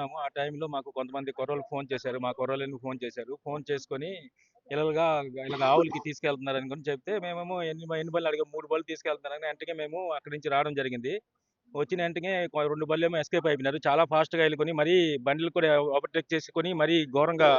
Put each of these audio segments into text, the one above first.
ఉన్నాము. ఆ టైంలో మాకు కొంతమంది కుర్రోళ్ళు ఫోన్ చేశారు. మా కుర్రోళ్ళెందుకు ఫోన్ చేశారు. ఫోన్ చేసుకొని ఇలాగ ఇలాగ ఆవులకి తీసుకెళ్తున్నారని కూడా చెప్తే మేమేమో ఎన్ని బళ్ళు అడిగాం. 3 బళ్ళు తీసుకెళ్తున్నారని వెంటనే మేము అక్కడి నుంచి రావడం జరిగింది. వచ్చిన వెంటనే 2 బళ్ళేమో ఎస్కేప్ అయిపోయినారు. చాలా ఫాస్ట్‌గా ఎళ్ళుకొని మరీ బండ్లు కూడా ఓవర్‌టేక్ చేసుకొని మరీ ఘోరంగా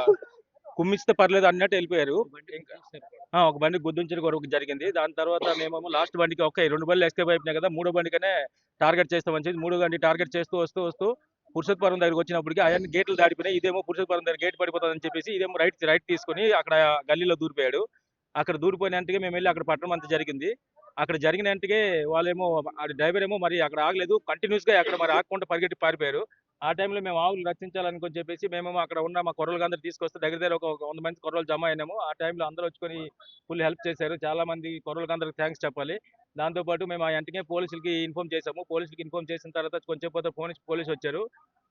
కుమ్మిస్తే పర్లేదు అన్నట్టు ఎళ్ళిపోయారు. ఇంకా ఒక బండి గుద్దించడం కూడా జరిగింది. దాని తర్వాత మేమేమో లాస్ట్ బండికి ఓకే 2 బండ్లు ఎస్కేప్ అయిపోయినాయి కదా! మూడో బండికనే టార్గెట్ చేస్తామని చెప్పి మూడో బండి టార్గెట్ చేస్తూ వస్తూ పురుషోత్తపురం దగ్గరికొచ్చినప్పటికి అయన్నీ గేట్లు దాటిపోయినాయి. ఇదేమో పురుషోత్తపురం దగ్గర గేట్ పడిపోతదని చెప్పేసి ఇదేమో రైట్ తీసుకొని అక్కడ గల్లీలో దూరిపోయాడు. అక్కడ దూరిపోయిన వెంటనే మేమెళ్లి అక్కడ పట్టడం అంతా జరిగింది. అక్కడ జరిగిన వెంటనే వాళ్ళేమో డ్రైవర్ ఏమో మరి అక్కడ ఆగలేదు. కంటిన్యూస్‌గా అక్కడ మరి ఆగకుండా పరిగెట్టి పారిపోయారు. ఆ టైంలో మేము ఆవులు రక్షించాలనుకొని చెప్పేసి మేమేమో అక్కడ ఉన్న మా కుర్రోళ్ళందరూ తీసుకొస్తే దగ్గర దగ్గర ఒక 100 మంది కుర్రోళ్ళు జమ అయినాము. ఆ టైంలో అందరూ వచ్చుకొని ఫుల్ హెల్ప్ చేశారు. చాలా మంది కుర్రోళ్ళకందరికి థాంక్స్ చెప్పాలి. దాంతో పాటు మేము ఆ వెంటనే పోలీసులకి ఇన్ఫార్మ్ చేసాము. పోలీసులకి ఇన్ఫార్మ్ చేసిన తర్వాత కొంచెం పోతే పోలీసొచ్చారు.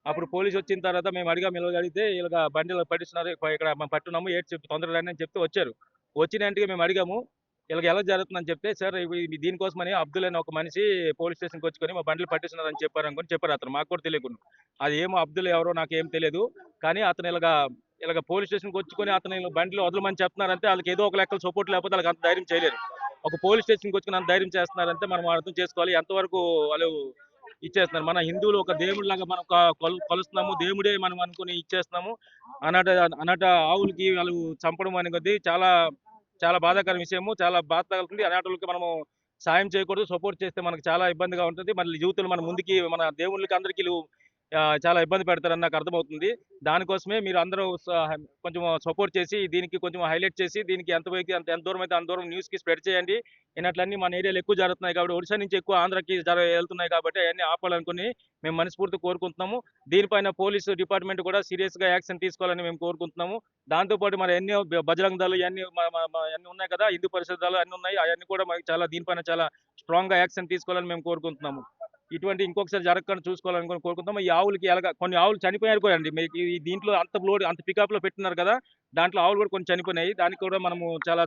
అప్పుడు పోలీసొచ్చిన తర్వాత మేము అడిగాము అడిగితే ఇలాగ బండిలో పట్టిస్తున్నారు. ఇక్కడ మేము పట్టున్నాము. ఏటి చెప్పి తొందరగా రండి అని చెప్తే వచ్చారు. వచ్చిన వెంటనే మేము అడిగాము. ఇలాగ ఎలా జరుగుతుందని చెప్తే సార్ ఇది దీనికోసమని అబ్దుల్ అనే ఒక మనిషి పోలీస్ స్టేషన్‌కి వచ్చుకొని మా బండ్లు పట్టిస్తున్నారని చెప్పారనుకోని చెప్పారు అతను. మాకు కూడా తెలియకుండా. అది ఏమో అబ్దుల్ ఎవరో నాకేం తెలీదు. కానీ అతను ఇలాగ పోలీస్ స్టేషన్‌కి వచ్చుకొని అతను బండిలో వదలమని చెప్తున్నారంటే ఆళ్ళకి ఏదో ఒక లెక్కల సపోర్ట్ లేకపోతే ఆళ్ళకి అంత ధైర్యం చేయలేరు. ఒక పోలీస్ స్టేషన్‌కి వచ్చుకొని అంత ధైర్యం చేస్తున్నారంటే మనం అర్థం చేసుకోవాలి ఎంతవరకు వాళ్ళు ఇచ్చేస్తున్నారు. మన హిందువులు ఒక దేవుడిలాగా మనం కొలుస్తున్నాము. దేవుడే మనం అనుకుని ఇచ్చేస్తున్నాము. అనాట అనాట ఆవులకి వాళ్ళు చంపడం అనేది చాలా చాలా బాధాకర విషయము. చాలా బాధ తగులుతుంది. అలాంటోళ్ళకి మనము సాయం చేయకూడదు. సపోర్ట్ చేస్తే మనకు చాలా ఇబ్బందిగా ఉంటది. మళ్ళీ జీవితంలో మన ముందుకి మన దేవుళ్ళకి అందరికి చాలా ఇబ్బంది పెడతారని నాకు అర్థమవుతుంది. దానికోసమే మీరు అందరూ కొంచెం సపోర్ట్ చేసి దీనికి కొంచెం హైలైట్ చేసి దీనికి ఎంత దూరం అయితే అంత దూరం న్యూస్‌కి స్ప్రెడ్ చేయండి. ఇలాంటివన్నీ మన ఏరియాలో ఎక్కువ జరుగుతున్నాయి కాబట్టి ఒడిషా నుంచి ఎక్కువ ఆంధ్రాకి వెళ్తున్నాయి కాబట్టి అయన్నీ ఆపాలనుకుని మేము మనస్ఫూర్తిగా కోరుకుంటున్నాము. దీనిపైన పోలీసు డిపార్ట్‌మెంట్ కూడా సీరియస్‌గా యాక్షన్ తీసుకోవాలని మేము కోరుకుంటున్నాము. దాంతో పాటు మరి ఎన్నో బజరంగ దళ్ ఇయన్నీ అన్నీ ఉన్నాయి కదా! హిందూ పరిషత్ దళాలు అన్నీ ఉన్నాయి. అయన్నీ కూడా మనకి దీనిపైన చాలా స్ట్రాంగ్‌గా యాక్షన్ తీసుకోవాలని మేము కోరుకుంటున్నాము. ఇటువంటి ఇంకొకసారి జరగకుండా చూసుకోవాలని కోరుకుంటున్నాము. ఈ ఆవులకి కొన్ని ఆవులు చనిపోయారు కూడా అండి. మీకు ఈ దీంట్లో అంత లోడ్ అంత పికప్‌లో పెట్టినారు కదా! దాంట్లో ఆవులు కూడా కొన్ని చనిపోయినాయి. దానికి కూడా మనము చాలా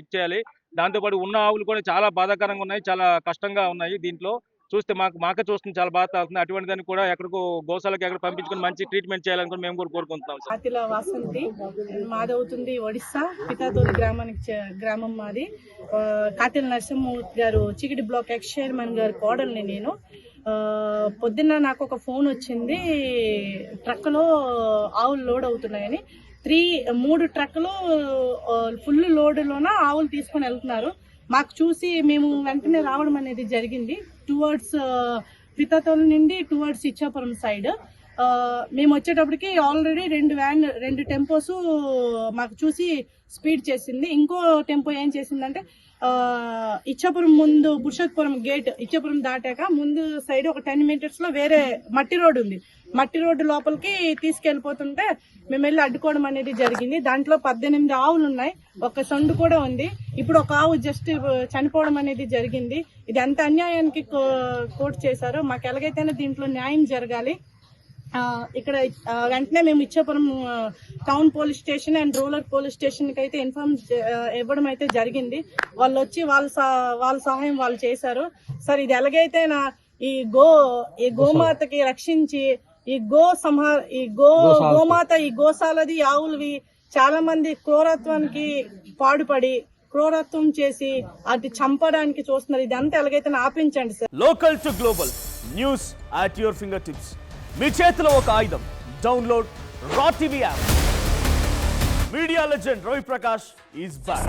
ఇచ్చేయాలి. దాంతో పాటు ఉన్న ఆవులు కూడా చాలా బాధాకరంగా ఉన్నాయి. చాలా కష్టంగా ఉన్నాయి దీంట్లో. చూస్తే మాకే చూస్తుంది చాలా బాధ అవుతుంది. అటువంటి దాన్ని కూడా ఎక్కడికో గోశాలకు ఎక్కడ పంపించుకొని మంచి ట్రీట్‌మెంట్ చేయాలని కూడా మేము కూడా కోరుకుంటున్నాం సార్. కాతిల వాసంతి మాదవుతుంది ఒడిస్సా పితాతోలి గ్రామం మాది. కాతిల నరసింహమూర్తి గారు చీకటి బ్లాక్ ఎక్స్ చైర్మన్ గారి కోడల్ని నేను. పొద్దున్న నాకు ఒక ఫోన్ వచ్చింది, ట్రక్లో ఆవులు లోడ్ అవుతున్నాయని. 3 ట్రక్కులు ఫుల్ లోడ్లోన ఆవులు తీసుకొని వెళ్తున్నారు. మాకు చూసి మేము వెంటనే రావడం అనేది జరిగింది. టువర్డ్స్ పితాతోలు నుండి టువర్డ్స్ ఇచ్చాపురం సైడ్. మేము వచ్చేటప్పటికి ఆల్రెడీ 2 టెంపోస్ మాకు చూసి స్పీడ్ చేసింది. ఇంకో టెంపో ఏం చేసిందంటే ఇచ్చాపురం ముందు పురుషోత్తపురం గేట్ ఇచ్చాపురం దాటాక ముందు సైడ్ ఒక 10 మీటర్స్ లో వేరే మట్టి రోడ్డు ఉంది. మట్టి రోడ్డు లోపలికి తీసుకెళ్లిపోతుంటే మేము వెళ్ళి అడ్డుకోవడం అనేది జరిగింది. దాంట్లో 18 ఆవులు ఉన్నాయి. ఒక సొండు కూడా ఉంది. ఇప్పుడు ఒక ఆవు జస్ట్ చనిపోవడం అనేది జరిగింది. ఇది ఎంత అన్యాయానికి కోర్టు చేశారో మాకు ఎలాగైతేనే దీంట్లో న్యాయం జరగాలి. ఇక్కడ వెంటనే మేము Ichchapuram town police station and rural police station కి అయితే ఇన్ఫార్మ్ ఇవ్వడం అయితే జరిగింది. వాళ్ళు వచ్చి వాళ్ళ సహాయం వాళ్ళు చేశారు. సార్ ఇది ఎలాగైతే ఈ గోమాతకి రక్షించి ఈ గోమాత ఈ గోశాలది ఆవులవి చాలా మంది క్రూరత్వానికి పాడుపడి క్రూరత్వం చేసి అది చంపడానికి చూస్తున్నారు. ఇదంతా ఎలాగైతే ఆపించండి sir. Local to global news at your fingertips. మీ చేతిలో ఒక ఆయుధం. Download Raw TV app. Media legend Ravi Prakash is back.